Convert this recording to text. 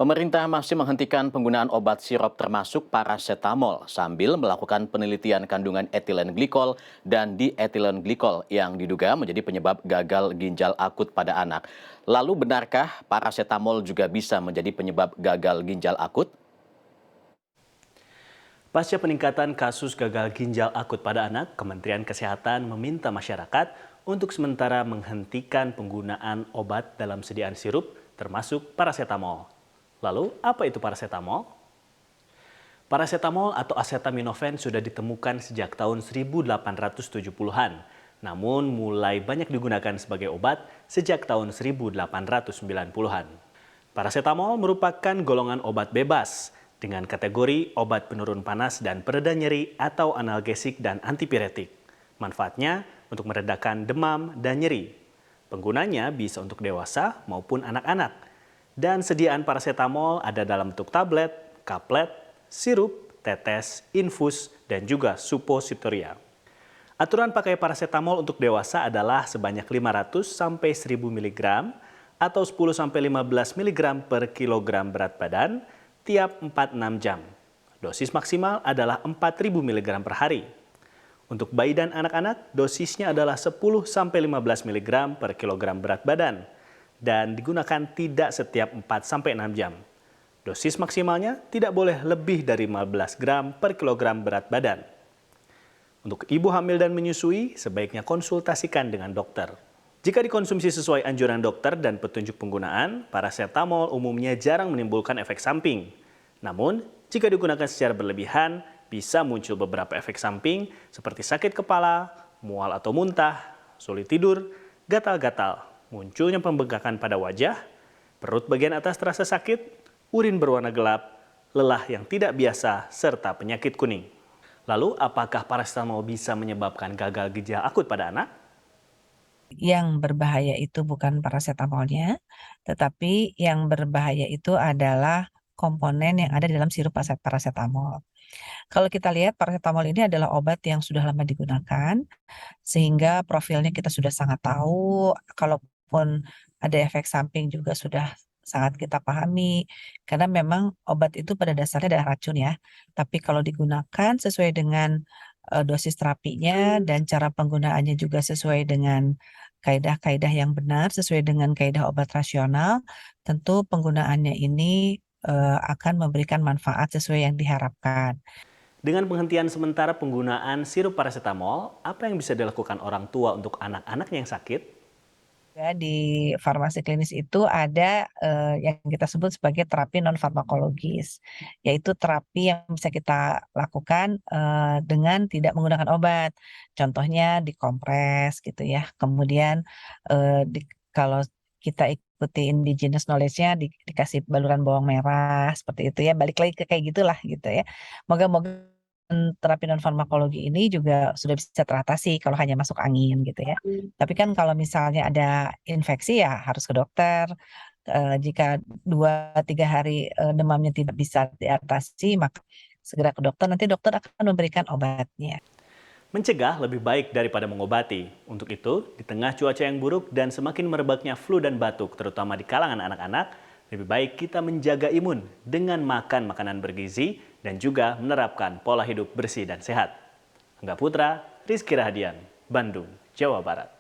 Pemerintah masih menghentikan penggunaan obat sirup termasuk parasetamol sambil melakukan penelitian kandungan etilen glikol dan dietilen glikol yang diduga menjadi penyebab gagal ginjal akut pada anak. Lalu benarkah parasetamol juga bisa menjadi penyebab gagal ginjal akut? Pasca peningkatan kasus gagal ginjal akut pada anak, Kementerian Kesehatan meminta masyarakat untuk sementara menghentikan penggunaan obat dalam sediaan sirup, termasuk parasetamol. Lalu, apa itu parasetamol? Parasetamol atau acetaminophen sudah ditemukan sejak tahun 1870-an, namun mulai banyak digunakan sebagai obat sejak tahun 1890-an. Parasetamol merupakan golongan obat bebas dengan kategori obat penurun panas dan pereda nyeri atau analgesik dan antipiretik. Manfaatnya untuk meredakan demam dan nyeri. Penggunanya bisa untuk dewasa maupun anak-anak. Dan sediaan parasetamol ada dalam bentuk tablet, kaplet, sirup, tetes, infus, dan juga suppositoria. Aturan pakai parasetamol untuk dewasa adalah sebanyak 500 sampai 1000 mg atau 10 sampai 15 mg per kilogram berat badan tiap 4-6 jam. Dosis maksimal adalah 4000 mg per hari. Untuk bayi dan anak-anak, dosisnya adalah 10 sampai 15 mg per kilogram berat badan dan digunakan tidak setiap 4 sampai 6 jam. Dosis maksimalnya tidak boleh lebih dari 15 gram per kilogram berat badan. Untuk ibu hamil dan menyusui, sebaiknya konsultasikan dengan dokter. Jika dikonsumsi sesuai anjuran dokter dan petunjuk penggunaan, parasetamol umumnya jarang menimbulkan efek samping. Namun, jika digunakan secara berlebihan, bisa muncul beberapa efek samping seperti sakit kepala, mual atau muntah, sulit tidur, gatal-gatal, munculnya pembengkakan pada wajah, perut bagian atas terasa sakit, urin berwarna gelap, lelah yang tidak biasa, serta penyakit kuning. Lalu, apakah parasetamol bisa menyebabkan gagal ginjal akut pada anak? Yang berbahaya itu bukan parasetamolnya, tetapi yang berbahaya itu adalah komponen yang ada dalam sirup parasetamol. Kalau kita lihat parasetamol ini adalah obat yang sudah lama digunakan, sehingga profilnya kita sudah sangat tahu, kalaupun ada efek samping juga sudah sangat kita pahami, karena memang obat itu pada dasarnya adalah racun ya. Tapi kalau digunakan sesuai dengan dosis terapinya dan cara penggunaannya juga sesuai dengan kaidah-kaidah yang benar, sesuai dengan kaidah obat rasional, tentu penggunaannya ini akan memberikan manfaat sesuai yang diharapkan. Dengan penghentian sementara penggunaan sirup parasetamol, apa yang bisa dilakukan orang tua untuk anak-anaknya yang sakit? Ya, di farmasi klinis itu ada yang kita sebut sebagai terapi non farmakologis, yaitu terapi yang bisa kita lakukan dengan tidak menggunakan obat. Contohnya dikompres gitu ya. Kemudian kalau kita ikuti indigenous knowledge-nya dikasih baluran bawang merah seperti itu ya. Balik lagi ke kayak gitulah gitu ya. Moga-moga terapi non farmakologi ini juga sudah bisa teratasi kalau hanya masuk angin gitu ya. Tapi kan kalau misalnya ada infeksi ya harus ke dokter. Jika 2-3 hari demamnya tidak bisa diatasi, maka segera ke dokter. Nanti dokter akan memberikan obatnya. Mencegah lebih baik daripada mengobati. Untuk itu, di tengah cuaca yang buruk dan semakin merebaknya flu dan batuk, terutama di kalangan anak-anak, lebih baik kita menjaga imun dengan makan makanan bergizi dan juga menerapkan pola hidup bersih dan sehat. Angga Putra, Rizky Rahadian, Bandung, Jawa Barat.